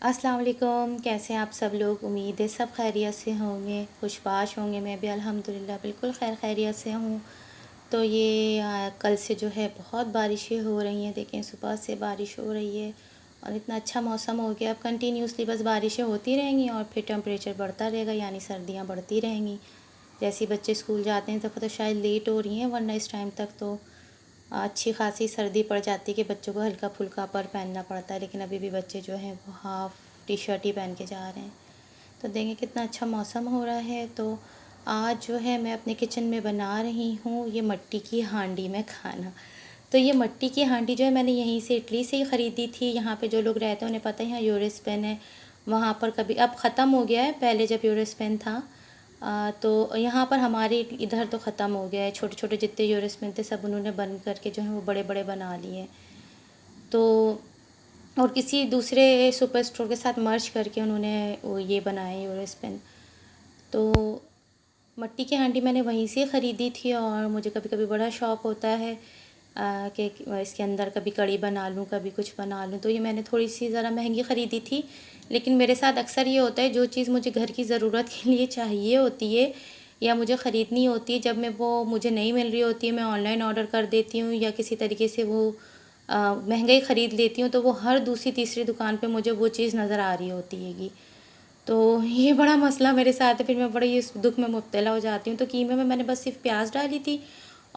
अस्सलाम वालेकुम। कैसे हैं आप सब लोग? उम्मीद है सब खैरियत से होंगे, खुशबाश होंगे। मैं भी अल्हम्दुलिल्लाह बिल्कुल खैरियत से हूँ। तो ये कल से जो है बहुत बारिशें हो रही हैं। देखें, सुबह से बारिश हो रही है और इतना अच्छा मौसम हो गया। अब कंटिन्यूसली बस बारिशें होती रहेंगी और फिर टेम्परेचर बढ़ता रहेगा, यानी सर्दियाँ बढ़ती रहेंगी। जैसे ही बच्चे स्कूल जाते हैं तो शायद लेट हो रही हैं, वरना इस टाइम तक तो अच्छी खासी सर्दी पड़ जाती है कि बच्चों को हल्का फुल्का पर पहनना पड़ता है। लेकिन अभी भी बच्चे जो हैं वो हाफ़ टी शर्ट ही पहन के जा रहे हैं। तो देखें कितना अच्छा मौसम हो रहा है। तो आज जो है मैं अपने किचन में बना रही हूँ ये मट्टी की हांडी में खाना। तो ये मट्टी की हांडी जो है मैंने यहीं से, इटली से ही ख़रीदी थी। यहाँ पे जो लोग रहते हैं उन्हें पता ही है, यूरोस्पेन है वहाँ पर। कभी अब ख़त्म हो गया है, पहले जब यूरोस्पेन था तो यहाँ पर हमारे इधर तो ख़त्म हो गया है। छोटे छोटे जितने यूरोस्पेन थे सब उन्होंने बंद करके जो है वो बड़े बड़े बना लिए। तो और किसी दूसरे सुपर स्टोर के साथ मर्ज करके उन्होंने वो ये बनाए यूरोस्पेन। तो मट्टी की हांडी मैंने वहीं से ख़रीदी थी और मुझे कभी कभी बड़ा शौक़ होता है कि इसके अंदर कभी कढ़ी बना लूँ, कभी कुछ बना लूँ। तो ये मैंने थोड़ी सी ज़रा महंगी ख़रीदी थी, लेकिन मेरे साथ अक्सर ये होता है जो चीज़ मुझे घर की ज़रूरत के लिए चाहिए होती है या मुझे ख़रीदनी होती है, जब मैं वो मुझे नहीं मिल रही होती है मैं ऑनलाइन ऑर्डर कर देती हूँ या किसी तरीके से वो महंगा ही ख़रीद लेती हूँ। तो वो हर दूसरी तीसरी दुकान पे मुझे वो चीज़ नज़र आ रही होती हैगी। तो ये बड़ा मसला मेरे साथ है, फिर मैं बड़े इस दुख में मुब्तला हो जाती हूँ। तो कीमे में मैंने बस सिर्फ प्याज डाली थी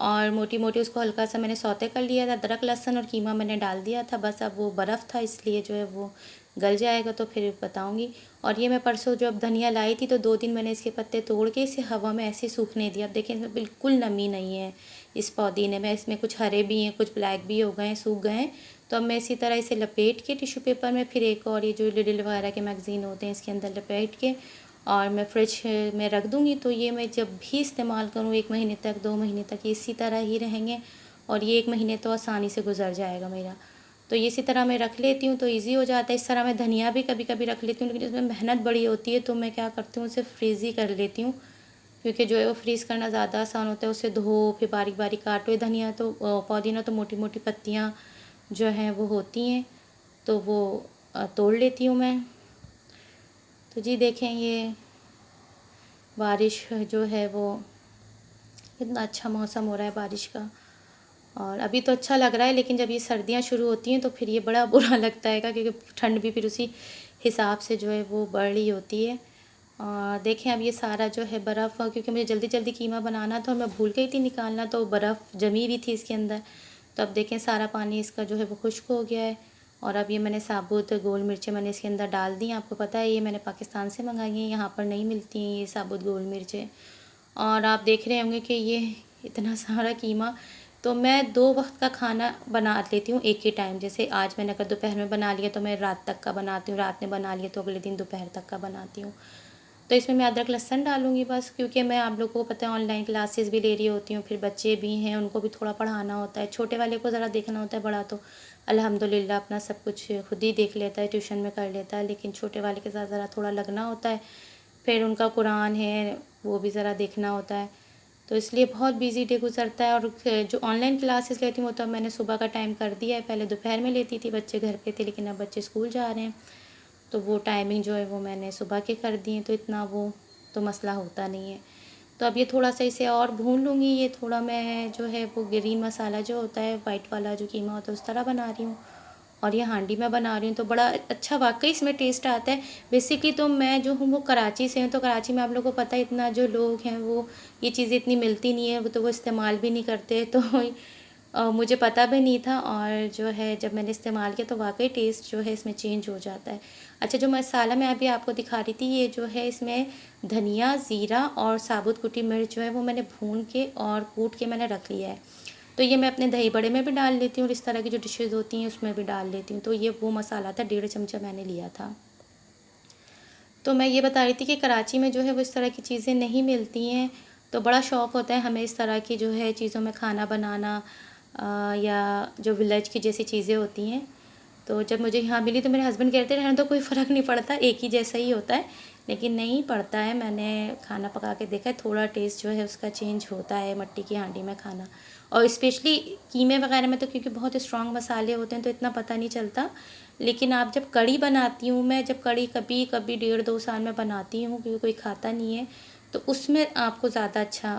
और मोटी मोटी उसको हल्का सा मैंने सौते कर लिया था। अदरक लहसुन और कीमा मैंने डाल दिया था। बस अब वो बर्फ़ था इसलिए जो है वो गल जाएगा तो फिर बताऊँगी। और ये मैं परसों जो अब धनिया लाई थी तो 2 दिन मैंने इसके पत्ते तोड़ के इसे हवा में ऐसे सूखने दिया। अब देखें इसमें बिल्कुल नमी नहीं है इस पुदीने में। इसमें कुछ हरे भी हैं, कुछ ब्लैक भी हो गए हैं, सूख गए हैं। तो अब मैं इसी तरह इसे लपेट के टिश्यू पेपर में, फिर एक और ये जो लिडिल वगैरह के मैगज़ीन होते हैं इसके अंदर लपेट के और मैं फ्रिज में रख दूँगी। तो ये मैं जब भी इस्तेमाल करूँ 1 महीने तक, 2 महीने तक ये इसी तरह ही रहेंगे और ये 1 महीने तो आसानी से गुज़र जाएगा मेरा। तो ये इसी तरह मैं रख लेती हूँ तो ईज़ी हो जाता है। इस तरह मैं धनिया भी कभी-कभी रख लेती हूँ, लेकिन इसमें मेहनत बड़ी होती है तो मैं क्या करती हूँ उसे फ्रीज़ ही कर लेती हूँ, क्योंकि जो है वो फ्रीज़ करना ज़्यादा आसान होता है। उसे धो फिर बारीक-बारीक काटो। धनिया तो पुदीना तो मोटी-मोटी पत्तियाँ जो हैं वो होती हैं, तो वो तोड़ लेती हूँ मैं। तो जी देखें, ये बारिश जो है वो कितना अच्छा मौसम हो रहा है बारिश का। और अभी तो अच्छा लग रहा है, लेकिन जब ये सर्दियाँ शुरू होती हैं तो फिर ये बड़ा बुरा लगता है, क्योंकि ठंड भी फिर उसी हिसाब से जो है वो बढ़ रही होती है। और देखें अब ये सारा जो है बर्फ़, क्योंकि मुझे जल्दी जल्दी कीमा बनाना था और मैं भूल गई थी निकालना, तो बर्फ़ जमी हुई थी इसके अंदर। तो अब देखें सारा पानी इसका जो है वो खुश्क हो गया है। और अब ये मैंने साबुत गोल मिर्चें मैंने इसके अंदर डाल दी। आपको पता है ये मैंने पाकिस्तान से मंगाई हैं, यहाँ पर नहीं मिलती हैं ये साबुत गोल मिर्चें। और आप देख रहे होंगे कि ये इतना सारा कीमा, तो मैं 2 वक्त का खाना बना लेती हूँ एक ही टाइम। जैसे आज मैंने अगर दोपहर में बना लिया तो मैं रात तक का बनाती हूँ, रात में बना लिया तो अगले दिन दोपहर तक का बनाती हूँ। तो इसमें मैं अदरक लहसुन डालूँगी बस, क्योंकि मैं, आप लोगों को पता है, ऑनलाइन क्लासेस भी ले रही होती हूँ, फिर बच्चे भी हैं उनको भी थोड़ा पढ़ाना होता है। छोटे वाले को ज़रा देखना होता है, बड़ा तो अल्हम्दुलिल्लाह अपना सब कुछ खुद ही देख लेता है, ट्यूशन में कर लेता है, लेकिन छोटे वाले के साथ ज़रा थोड़ा लगना होता है। फिर उनका कुरान है वो भी ज़रा देखना होता है, तो इसलिए बहुत बिज़ी डे गुज़रता है। और जो ऑनलाइन क्लासेस लेती हूँ वो तो मैंने सुबह का टाइम कर दिया है। पहले दोपहर में लेती थी, बच्चे घर पे थे, लेकिन अब बच्चे स्कूल जा रहे हैं तो वो टाइमिंग जो है वो मैंने सुबह के कर दी है, तो इतना वो तो मसला होता नहीं है। तो अब ये थोड़ा सा इसे और भून लूँगी। ये थोड़ा मैं जो है वो ग्रीन मसाला जो होता है, वाइट वाला जो कीमा होता है, उस तरह बना रही हूँ। और ये हांडी में बना रही हूँ तो बड़ा अच्छा वाकई इसमें टेस्ट आता है। बेसिकली तो मैं जो हूँ वो कराची से हूँ, तो कराची में आप लोगों को पता है इतना जो लोग हैं वो ये चीज़ें इतनी मिलती नहीं है, वो तो वो इस्तेमाल भी नहीं करते। तो मुझे पता भी नहीं था, और जो है जब मैंने इस्तेमाल किया तो वाकई टेस्ट जो है इसमें चेंज हो जाता है। अच्छा, जो मसाला मैं अभी आपको दिखा रही थी, ये जो है इसमें धनिया, ज़ीरा और साबुत कुटी मिर्च जो है वो मैंने भून के और कूट के मैंने रख लिया है। तो ये मैं अपने दही बड़े में भी डाल लेती हूँ और इस तरह की जो डिशेज़ होती हैं उसमें भी डाल लेती हूँ। तो ये वो मसाला था, 1.5 चमचा मैंने लिया था। तो मैं ये बता रही थी कि कराची में जो है वो इस तरह की चीज़ें नहीं मिलती हैं, तो बड़ा शौक़ होता है हमें इस तरह की जो है चीज़ों में खाना बनाना, या जो विलेज की जैसी चीज़ें होती हैं। तो जब मुझे यहाँ मिली तो मेरे हस्बैंड कहते रहने तो कोई फ़र्क नहीं पड़ता, एक ही जैसा ही होता है, लेकिन नहीं पड़ता है। मैंने खाना पका के देखा है, थोड़ा टेस्ट जो है उसका चेंज होता है मट्टी की हांडी में खाना। और स्पेशली कीमे वगैरह में तो क्योंकि बहुत स्ट्रॉन्ग मसाले होते हैं तो इतना पता नहीं चलता। लेकिन आप जब कढ़ी बनाती हूँ मैं, जब कढ़ी कभी कभी 1.5-2 साल में बनाती हूँ क्योंकि कोई खाता नहीं है, तो उसमें आपको ज़्यादा अच्छा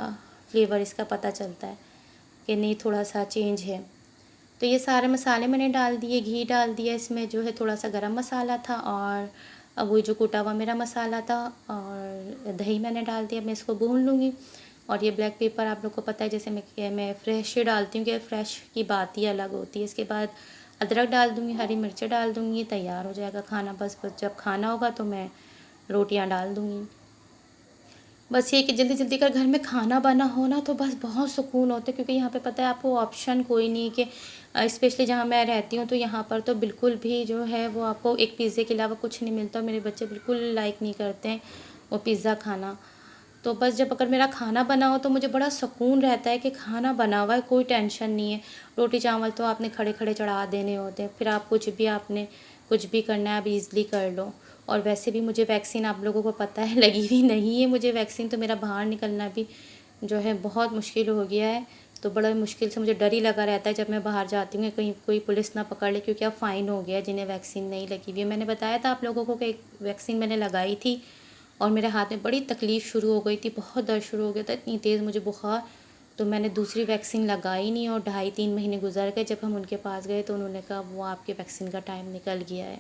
फ्लेवर इसका पता चलता है कि नहीं थोड़ा सा चेंज है। तो ये सारे मसाले मैंने डाल दिए, घी डाल दिया, इसमें जो है थोड़ा सा गरम मसाला था और अब वो जो कूटा हुआ मेरा मसाला था और दही मैंने डाल दिया। मैं इसको भून लूँगी। और ये ब्लैक पेपर आप लोग को पता है, जैसे मैं फ्रेश ही डालती हूँ कि फ्रेश की बात ही अलग होती है। इसके बाद अदरक डाल दूँगी, हरी मिर्चें डाल दूँगी, तैयार हो जाएगा खाना। बस जब खाना होगा तो मैं रोटियाँ डाल दूँगी। बस ये कि जल्दी जल्दी अगर घर में खाना बना हो ना तो बस बहुत सुकून होता है, क्योंकि यहाँ पे पता है आपको ऑप्शन कोई नहीं कि स्पेशली जहाँ मैं रहती हूँ तो यहाँ पर तो बिल्कुल भी जो है वो आपको एक पिज़्ज़े के अलावा कुछ नहीं मिलता। मेरे बच्चे बिल्कुल लाइक नहीं करते हैं वो पिज़्ज़ा खाना। तो बस जब अगर मेरा खाना बना हो तो मुझे बड़ा सुकून रहता है कि खाना बना हुआ है, कोई टेंशन नहीं है। रोटी चावल तो आपने खड़े खड़े चढ़ा देने होते हैं, फिर आप कुछ भी करना है आप ईज़िली कर लो। और वैसे भी मुझे वैक्सीन आप लोगों को पता है लगी हुई नहीं है मुझे वैक्सीन, तो मेरा बाहर निकलना भी जो है बहुत मुश्किल हो गया है। तो बड़ा मुश्किल से मुझे डर ही लगा रहता है जब मैं बाहर जाती हूँ, कहीं कोई पुलिस ना पकड़ ले, क्योंकि अब फ़ाइन हो गया जिन्हें वैक्सीन नहीं लगी हुई है। मैंने बताया था आप लोगों को कि एक वैक्सीन मैंने लगाई थी और मेरे हाथ में बड़ी तकलीफ़ शुरू हो गई थी, बहुत दर्द शुरू हो गया था, इतनी तेज़ मुझे बुखार। तो मैंने दूसरी वैक्सीन लगाई नहीं और 2.5-3 महीने गुजर गए। जब हम उनके पास गए तो उन्होंने कहा वो आपके वैक्सीन का टाइम निकल गया है।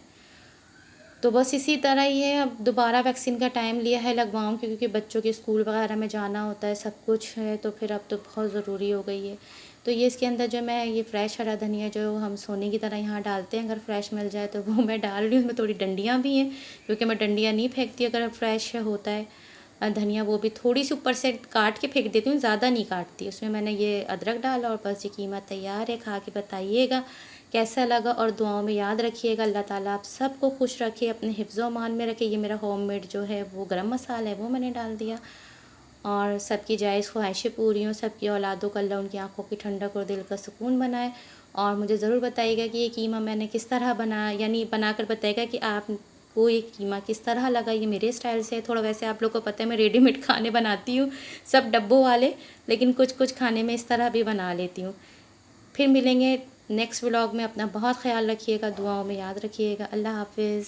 तो बस इसी तरह ही है, अब दोबारा वैक्सीन का टाइम लिया है लगवाऊँ, क्योंकि बच्चों के स्कूल वगैरह में जाना होता है, सब कुछ है, तो फिर अब तो बहुत ज़रूरी हो गई है। तो ये इसके अंदर जो मैं ये फ्रेश हरा धनिया जो हम सोने की तरह यहाँ डालते हैं, अगर फ्रेश मिल जाए तो वो मैं डाल रही हूँ। उसमें थोड़ी डंडियाँ भी हैं क्योंकि मैं डंडियाँ नहीं फेंकती अगर फ्रेश होता है धनिया, वो भी थोड़ी सी ऊपर से काट के फेंक देती हूँ, ज़्यादा नहीं काटती। उसमें मैंने ये अदरक डाला और बस ये कीमा तैयार है। खा के बताइएगा कैसा लगा और दुआओं में याद रखिएगा। अल्लाह ताला आप सबको खुश रखे, अपने हिफ्ज़ मान में रखे। ये मेरा होममेड जो है वो गरम मसाला है वो मैंने डाल दिया। और सबकी जायज़ ख्वाहिशें पूरी हों, सबकी औलादों को अल्लाह उनकी आँखों की ठंडक और दिल का सुकून बनाए। और मुझे ज़रूर बताइएगा कि ये कीमा मैंने किस तरह बनाया, यानी बनाकर बताइएगा कि आपको ये कीमा किस तरह लगा। ये मेरे स्टाइल से है थोड़ा, वैसे आप लोग को पता है मैं रेडीमेड खाने बनाती हूँ सब डब्बों वाले, लेकिन कुछ कुछ खाने में इस तरह भी बना लेती हूँ। फिर मिलेंगे नेक्स्ट व्लॉग में। अपना बहुत ख्याल रखिएगा, दुआओं में याद रखिएगा। अल्लाह हाफ़िज़।